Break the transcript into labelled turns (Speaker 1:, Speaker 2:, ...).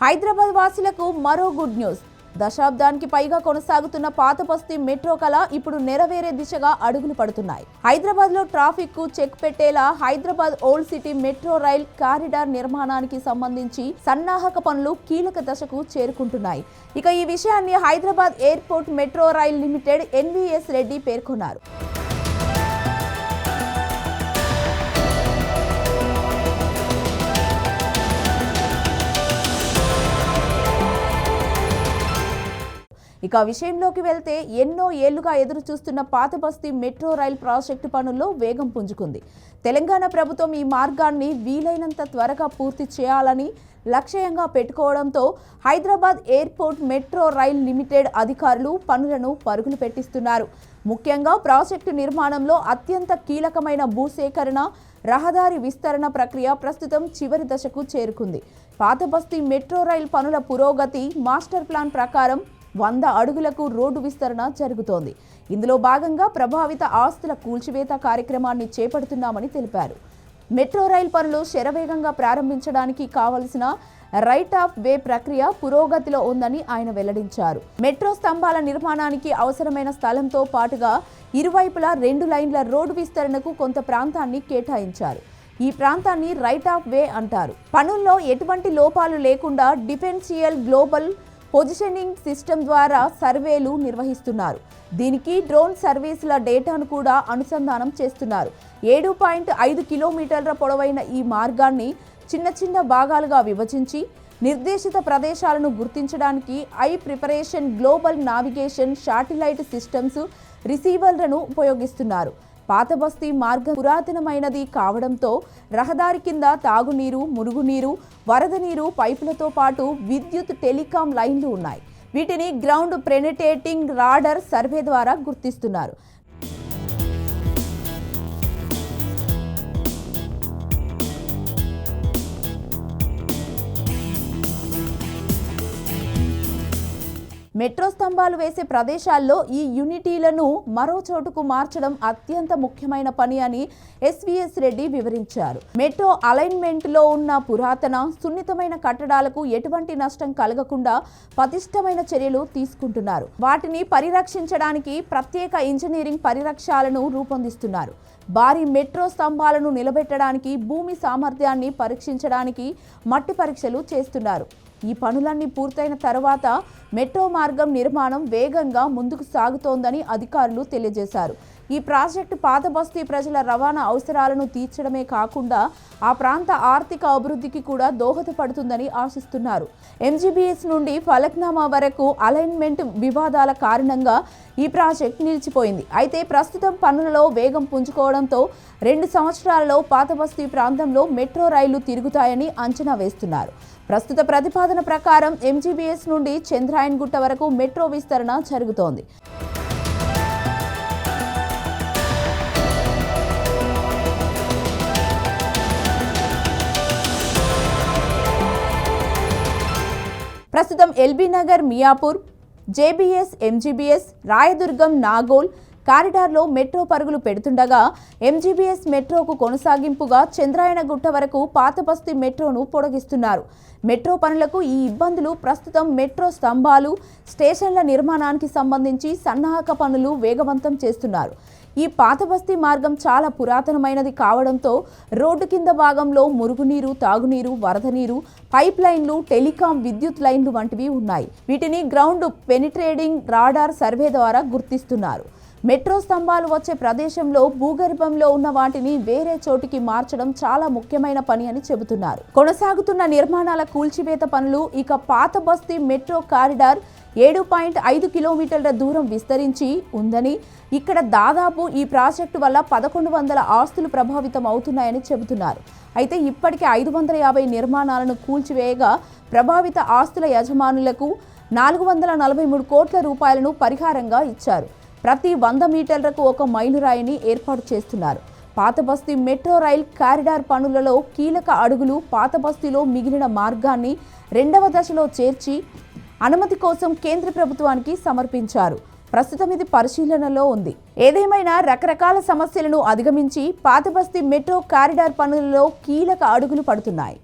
Speaker 1: హైదరాబాద్ వాసులకు మరో good news. దశాబ్దానికి పైగా కొనసాగుతున్న పాతబస్తీ మెట్రో కళ ఇప్పుడు నెరవేరే దిశగా అడుగులు పడుతున్నాయి. హైదరాబాద్ లో ట్రాఫిక్ కు చెక్ పెట్టేలా Hyderabad old city metro rail corridor నిర్మాణానికి సంబంధించి సన్నాహక పనులు కీలక దశకు చేరుకుంటున్నాయి. ఇక ఈ విషయాన్ని Hyderabad airport metro rail limited NVS Reddy పేర్కొన్నారు. ఇక విషయంలోకి వెళ్తే ఎన్నో ఏళ్లుగా ఎదురు చూస్తున్న పాతబస్తీ మెట్రో రైల్ ప్రాజెక్టు పనుల్లో వేగం పుంజుకుంది. తెలంగాణ ప్రభుత్వం ఈ మార్గాన్ని వీలైనంత త్వరగా పూర్తి చేయాలని లక్ష్యంగా పెట్టుకోవడంతో Hyderabad airport metro rail limited అధికారులు పనులను పరుగులు పెట్టిస్తున్నారు. ముఖ్యంగా ప్రాజెక్టు నిర్మాణంలో అత్యంత కీలకమైన భూసేకరణ, రహదారి విస్తరణ ప్రక్రియ ప్రస్తుతం చివరి దశకు చేరుకుంది. పాతబస్తీ మెట్రో రైల్ పనుల పురోగతి మాస్టర్ ప్లాన్ ప్రకారం 100 అడుగులకు రోడ్డు విస్తరణ జరుగుతోంది. ఇందులో భాగంగా ప్రభావిత ఆస్తుల కూల్చివేత కార్యక్రమాన్ని చేపడుతున్నామని తెలిపారు. మెట్రో రైల్ పనులు శరవేగంగా ప్రారంభించడానికి కావలసిన రైట్ ఆఫ్ వే ప్రక్రియ పురోగతిలో ఉందని ఆయన వెల్లడించారు. మెట్రో స్తంభాల నిర్మాణానికి అవసరమైన స్థలంతో పాటుగా ఇరువైపులా 2 లైన్ల రోడ్డు విస్తరణకు కొంత ప్రాంతాన్ని కేటాయించారు. ఈ ప్రాంతాన్ని రైట్ ఆఫ్ వే అంటారు. పనుల్లో ఎటువంటి లోపాలు లేకుండా డిఫెన్షియల్ గ్లోబల్ పొజిషనింగ్ సిస్టమ్ ద్వారా సర్వేలు నిర్వహిస్తున్నారు. దీనికి డ్రోన్ సర్వీసుల డేటాను కూడా అనుసంధానం చేస్తున్నారు. 7.5 కిలోమీటర్ల పొడవైన ఈ మార్గాన్ని చిన్న చిన్న భాగాలుగా విభజించి నిర్దేశిత ప్రదేశాలను గుర్తించడానికి ఐ preparation, global navigation, satellite systems, రిసీవర్లను ఉపయోగిస్తున్నారు. పాతబస్తీ మార్గం పురాతనమైనది కావడంతో రహదారి కింద తాగునీరు, మురుగునీరు, వరద నీరు పైపులతో పాటు విద్యుత్, టెలికాం లైన్లు ఉన్నాయి. వీటిని గ్రౌండ్ పెనిట్రేటింగ్ రాడార్ సర్వే ద్వారా గుర్తిస్తున్నారు. మెట్రో స్తంభాలు వేసే ప్రదేశాల్లో ఈ యూనిటీలను మరో చోటుకు మార్చడం అత్యంత ముఖ్యమైన పని అని ఎస్వీఎస్ రెడ్డి వివరించారు. మెట్రో అలైన్మెంట్లో ఉన్న పురాతన, సున్నితమైన కట్టడాలకు ఎటువంటి నష్టం కలగకుండా పటిష్టమైన చర్యలు తీసుకుంటున్నారు. వాటిని పరిరక్షించడానికి ప్రత్యేక ఇంజనీరింగ్ పరిరక్షాలను రూపొందిస్తున్నారు. భారీ మెట్రో స్తంభాలను నిలబెట్టడానికి భూమి సామర్థ్యాన్ని పరీక్షించడానికి మట్టి పరీక్షలు చేస్తున్నారు. ఈ పనులన్నీ పూర్తయిన తర్వాత మెట్రో మార్గం నిర్మాణం వేగంగా ముందుకు సాగుతోందని అధికారులు తెలియజేశారు. ఈ ప్రాజెక్టు పాతబస్తీ ప్రజల రవాణా అవసరాలను తీర్చడమే కాకుండా ఆ ప్రాంత ఆర్థిక అభివృద్ధికి కూడా దోహదపడుతుందని ఆశిస్తున్నారు. ఎంజీబీఎస్ నుండి ఫలక్నామా వరకు అలైన్మెంట్ వివాదాల కారణంగా ఈ ప్రాజెక్టు నిలిచిపోయింది. అయితే ప్రస్తుతం పనులలో వేగం పుంజుకోవడంతో 2 సంవత్సరాలలో పాతబస్తీ ప్రాంతంలో మెట్రో రైళ్లు తిరుగుతాయని అంచనా వేస్తున్నారు. ప్రస్తుత ప్రతిపాదన ప్రకారం ఎంజీబీఎస్ నుండి చంద్రాయన్గుట్ట వరకు మెట్రో విస్తరణ జరుగుతోంది. ప్రస్తుతం LB Nagar, Miyapur, JBS, MGBS, Rayadurgam, Nagole కారిడార్లో మెట్రో పరుగులు పెడుతుండగా ఎంజీబీఎస్ మెట్రోకు కొనసాగింపుగా చంద్రాయనగుట్ట వరకు పాతబస్తీ మెట్రోను పొడిగిస్తున్నారు. మెట్రో పనులకు ఈ ఇబ్బందులు ప్రస్తుతం మెట్రో స్తంభాలు, స్టేషన్ల నిర్మాణానికి సంబంధించి సన్నాహక పనులు వేగవంతం చేస్తున్నారు. ఈ పాతబస్తీ మార్గం చాలా పురాతనమైనది కావడంతో రోడ్డు కింద భాగంలో మురుగునీరు, తాగునీరు, వరద నీరు, పైప్ లైన్లు, టెలికాం, విద్యుత్ లైన్లు వంటివి ఉన్నాయి. వీటిని గ్రౌండ్ పెనిట్రేటింగ్ రాడార్ సర్వే ద్వారా గుర్తిస్తున్నారు. మెట్రో స్తంభాలు వచ్చే ప్రదేశంలో భూగర్భంలో ఉన్న వాటిని వేరే చోటికి మార్చడం చాలా ముఖ్యమైన పని అని చెబుతున్నారు. కొనసాగుతున్న నిర్మాణాల కూల్చివేత పనులు ఇక పాతబస్తీ మెట్రో కారిడార్ 7.5 కిలోమీటర్ల దూరం విస్తరించి ఉందని, ఇక్కడ దాదాపు ఈ ప్రాజెక్టు వల్ల 1100 ఆస్తులు ప్రభావితం అవుతున్నాయని చెబుతున్నారు. అయితే ఇప్పటికే 550 నిర్మాణాలను కూల్చివేయగా ప్రభావిత ఆస్తుల యజమానులకు 443 కోట్ల రూపాయలను పరిహారంగా ఇచ్చారు. ప్రతి 100 మీటర్లకు ఒక మైలురాయిని ఏర్పాటు చేస్తున్నారు. పాతబస్తీ మెట్రో రైల్ కారిడార్ పనులలో కీలక అడుగులు పాతబస్తీలో మిగిలిన మార్గాన్ని 2వ దశలో చేర్చి అనుమతి కోసం కేంద్ర ప్రభుత్వానికి సమర్పించారు. ప్రస్తుతం ఇది పరిశీలనలో ఉంది. ఏదేమైనా రకరకాల సమస్యలను అధిగమించి పాతబస్తీ మెట్రో కారిడార్ పనులలో కీలక అడుగులు పడుతున్నాయి.